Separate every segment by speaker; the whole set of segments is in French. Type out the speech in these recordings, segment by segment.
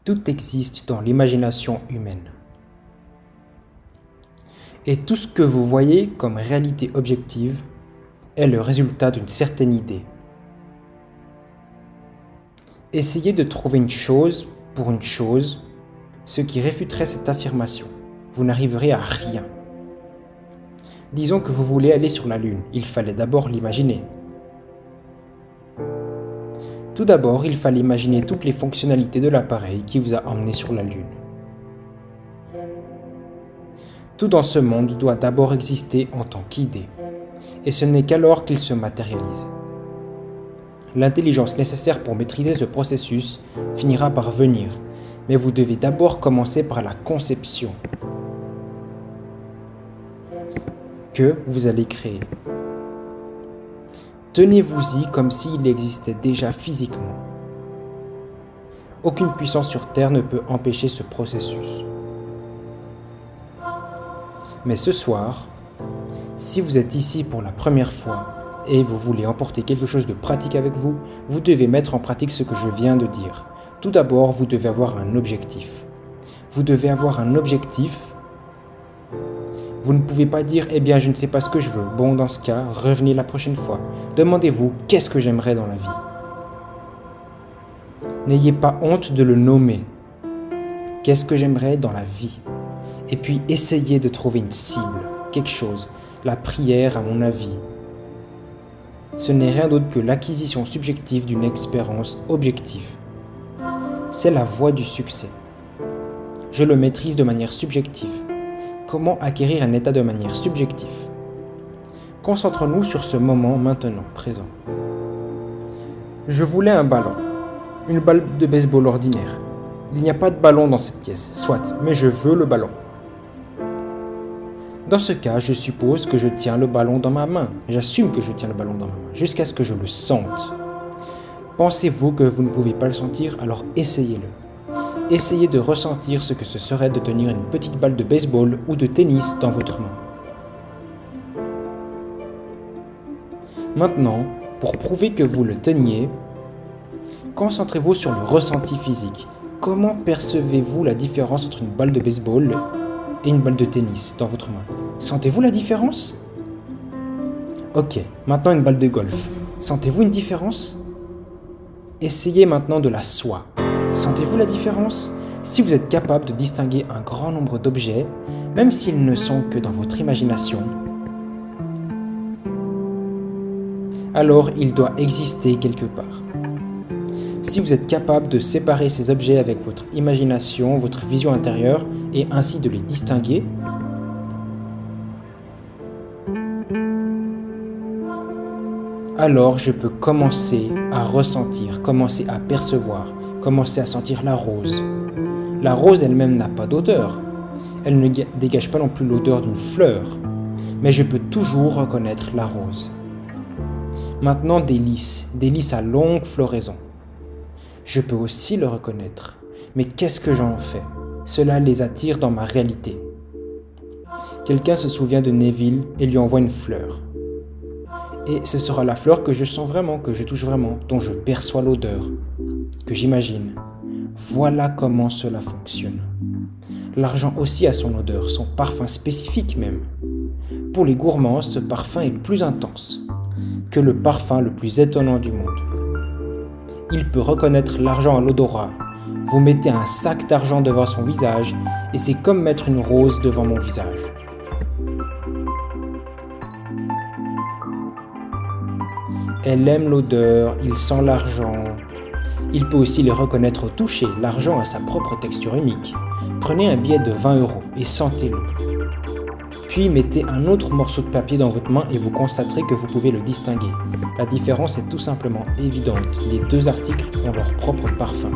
Speaker 1: Tout existe dans l'imagination humaine. Et tout ce que vous voyez comme réalité objective est le résultat d'une certaine idée. Essayez de trouver une chose pour une chose, ce qui réfuterait cette affirmation. Vous n'arriverez à rien. Disons que vous voulez aller sur la Lune, il fallait d'abord l'imaginer. Tout d'abord, il fallait imaginer toutes les fonctionnalités de l'appareil qui vous a emmené sur la Lune. Tout dans ce monde doit d'abord exister en tant qu'idée, et ce n'est qu'alors qu'il se matérialise. L'intelligence nécessaire pour maîtriser ce processus finira par venir, mais vous devez d'abord commencer par la conception que vous allez créer. Tenez-vous-y comme s'il existait déjà physiquement. Aucune puissance sur Terre ne peut empêcher ce processus. Mais ce soir, si vous êtes ici pour la première fois et vous voulez emporter quelque chose de pratique avec vous, vous devez mettre en pratique ce que je viens de dire. Tout d'abord, vous devez avoir un objectif. Vous devez avoir un objectif. Vous ne pouvez pas dire « Eh bien, je ne sais pas ce que je veux ». Bon, dans ce cas, revenez la prochaine fois. Demandez-vous « Qu'est-ce que j'aimerais dans la vie ?» N'ayez pas honte de le nommer. Qu'est-ce que j'aimerais dans la vie? Et puis, essayez de trouver une cible, quelque chose. La prière, à mon avis, ce n'est rien d'autre que l'acquisition subjective d'une expérience objective. C'est la voie du succès. Je le maîtrise de manière subjective. Comment acquérir un état de manière subjective? Concentrons-nous sur ce moment maintenant, présent. Je voulais un ballon, une balle de baseball ordinaire. Il n'y a pas de ballon dans cette pièce, soit, mais je veux le ballon. Dans ce cas, je suppose que je tiens le ballon dans ma main. J'assume que je tiens le ballon dans ma main, jusqu'à ce que je le sente. Pensez-vous que vous ne pouvez pas le sentir? Alors essayez-le. Essayez de ressentir ce que ce serait de tenir une petite balle de baseball ou de tennis dans votre main. Maintenant, pour prouver que vous le teniez, concentrez-vous sur le ressenti physique. Comment percevez-vous la différence entre une balle de baseball et une balle de tennis dans votre main? Sentez-vous la différence? Ok, maintenant une balle de golf. Sentez-vous une différence? Essayez maintenant de la soie. Sentez-vous la différence? Si vous êtes capable de distinguer un grand nombre d'objets, même s'ils ne sont que dans votre imagination, alors il doit exister quelque part. Si vous êtes capable de séparer ces objets avec votre imagination, votre vision intérieure, et ainsi de les distinguer, alors je peux commencer à ressentir, commencer à percevoir, commencer à sentir la rose. La rose elle-même n'a pas d'odeur. Elle ne dégage pas non plus l'odeur d'une fleur, mais je peux toujours reconnaître la rose. Maintenant des lys à longue floraison. Je peux aussi le reconnaître, mais qu'est-ce que j'en fais? Cela les attire dans ma réalité. Quelqu'un se souvient de Neville et lui envoie une fleur. Et ce sera la fleur que je sens vraiment, que je touche vraiment, dont je perçois l'odeur, que j'imagine. Voilà comment cela fonctionne. L'argent aussi a son odeur, son parfum spécifique même. Pour les gourmands, ce parfum est plus intense que le parfum le plus étonnant du monde. Il peut reconnaître l'argent à l'odorat. Vous mettez un sac d'argent devant son visage et c'est comme mettre une rose devant mon visage. Elle aime l'odeur, il sent l'argent. Il peut aussi les reconnaître au toucher. L'argent a sa propre texture unique. Prenez un billet de 20 € et sentez-le. Puis mettez un autre morceau de papier dans votre main et vous constaterez que vous pouvez le distinguer. La différence est tout simplement évidente. Les deux articles ont leur propre parfum.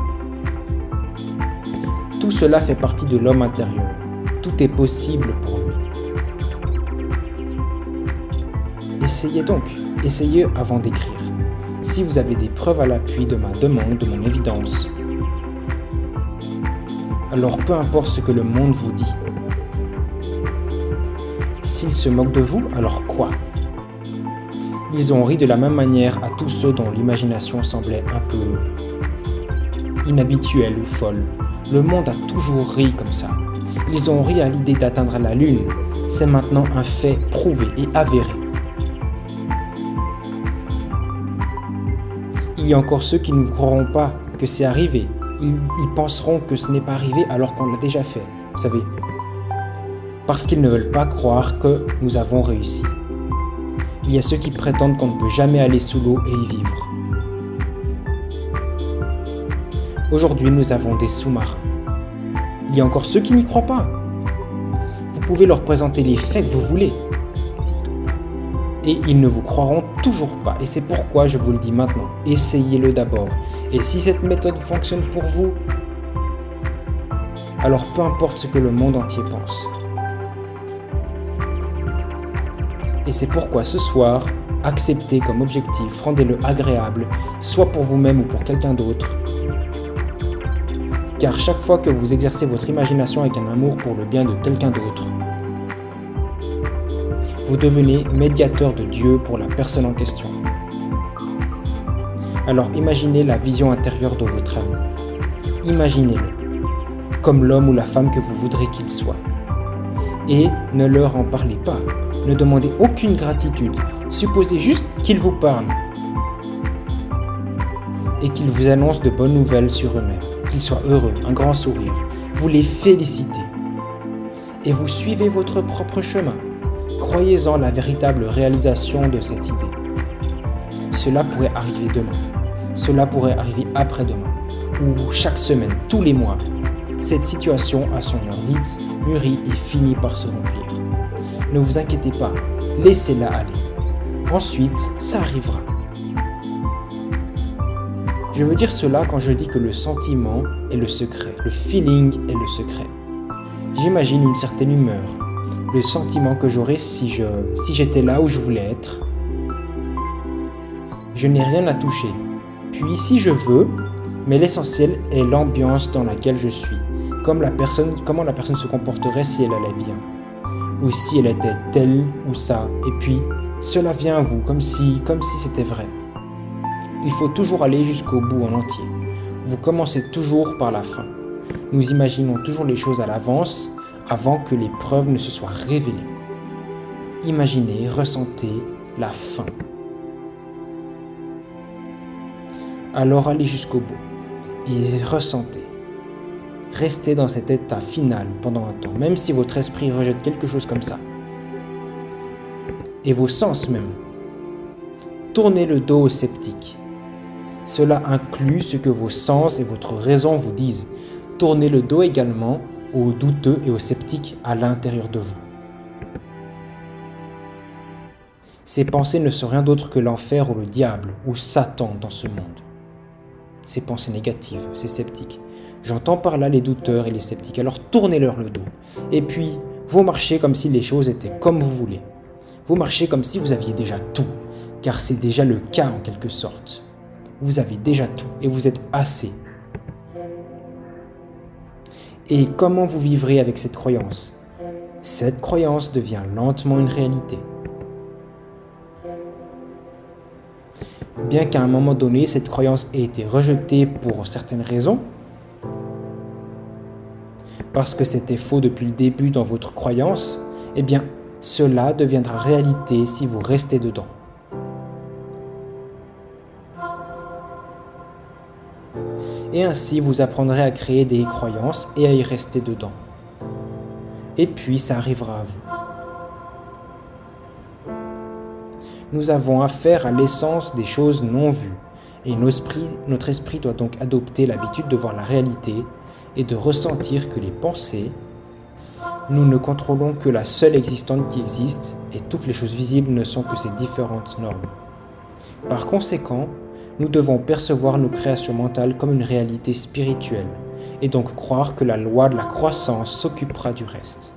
Speaker 1: Tout cela fait partie de l'homme intérieur. Tout est possible pour lui. Essayez donc. Essayez avant d'écrire. Si vous avez des preuves à l'appui de ma demande, de mon évidence, alors peu importe ce que le monde vous dit. S'ils se moquent de vous, alors quoi? Ils ont ri de la même manière à tous ceux dont l'imagination semblait un peu inhabituelle ou folle. Le monde a toujours ri comme ça. Ils ont ri à l'idée d'atteindre la Lune. C'est maintenant un fait prouvé et avéré. Il y a encore ceux qui ne vous croiront pas que c'est arrivé. Ils penseront que ce n'est pas arrivé alors qu'on l'a déjà fait, vous savez. Parce qu'ils ne veulent pas croire que nous avons réussi. Il y a ceux qui prétendent qu'on ne peut jamais aller sous l'eau et y vivre. Aujourd'hui, nous avons des sous-marins. Il y a encore ceux qui n'y croient pas. Vous pouvez leur présenter les faits que vous voulez. Et ils ne vous croiront toujours pas. Et c'est pourquoi je vous le dis maintenant. Essayez-le d'abord. Et si cette méthode fonctionne pour vous, alors peu importe ce que le monde entier pense. Et c'est pourquoi ce soir, acceptez comme objectif, rendez-le agréable, soit pour vous-même ou pour quelqu'un d'autre. Car chaque fois que vous exercez votre imagination avec un amour pour le bien de quelqu'un d'autre, vous devenez médiateur de Dieu pour la personne en question. Alors imaginez la vision intérieure de votre ami. Imaginez-le, comme l'homme ou la femme que vous voudrez qu'il soit. Et ne leur en parlez pas. Ne demandez aucune gratitude. Supposez juste qu'ils vous parlent et qu'ils vous annoncent de bonnes nouvelles sur eux-mêmes, qu'ils soient heureux, un grand sourire. Vous les félicitez et vous suivez votre propre chemin. Croyez-en la véritable réalisation de cette idée. Cela pourrait arriver demain. Cela pourrait arriver après-demain. Ou chaque semaine, tous les mois. Cette situation, à son heure dite, mûrit et finit par se remplir. Ne vous inquiétez pas, laissez-la aller. Ensuite, ça arrivera. Je veux dire cela quand je dis que le sentiment est le secret, le feeling est le secret. J'imagine une certaine humeur, le sentiment que j'aurais si j'étais là où je voulais être. Je n'ai rien à toucher. Puis si je veux, mais l'essentiel est l'ambiance dans laquelle je suis, comment la personne se comporterait si elle allait bien, ou si elle était telle ou ça, et puis cela vient à vous comme si c'était vrai. Il faut toujours aller jusqu'au bout en entier. Vous commencez toujours par la fin. Nous imaginons toujours les choses à l'avance, avant que les preuves ne se soient révélées. Imaginez, ressentez la fin. Alors allez jusqu'au bout et ressentez. Restez dans cet état final pendant un temps, même si votre esprit rejette quelque chose comme ça. Et vos sens même. Tournez le dos aux sceptiques. Cela inclut ce que vos sens et votre raison vous disent. Tournez le dos également aux douteux et aux sceptiques à l'intérieur de vous. Ces pensées ne sont rien d'autre que l'enfer ou le diable ou Satan dans ce monde. Ces pensées négatives, ces sceptiques. J'entends par là les douteurs et les sceptiques, alors tournez-leur le dos. Et puis, vous marchez comme si les choses étaient comme vous voulez. Vous marchez comme si vous aviez déjà tout, car c'est déjà le cas en quelque sorte. Vous avez déjà tout et vous êtes assez. Et comment vous vivrez avec cette croyance? Cette croyance devient lentement une réalité. Bien qu'à un moment donné, cette croyance ait été rejetée pour certaines raisons, parce que c'était faux depuis le début dans votre croyance, eh bien, cela deviendra réalité si vous restez dedans. Et ainsi, vous apprendrez à créer des croyances et à y rester dedans. Et puis, ça arrivera à vous. Nous avons affaire à l'essence des choses non vues, et notre esprit doit donc adopter l'habitude de voir la réalité et de ressentir que les pensées, nous ne contrôlons que la seule existante qui existe, et toutes les choses visibles ne sont que ces différentes normes. Par conséquent, nous devons percevoir nos créations mentales comme une réalité spirituelle, et donc croire que la loi de la croissance s'occupera du reste.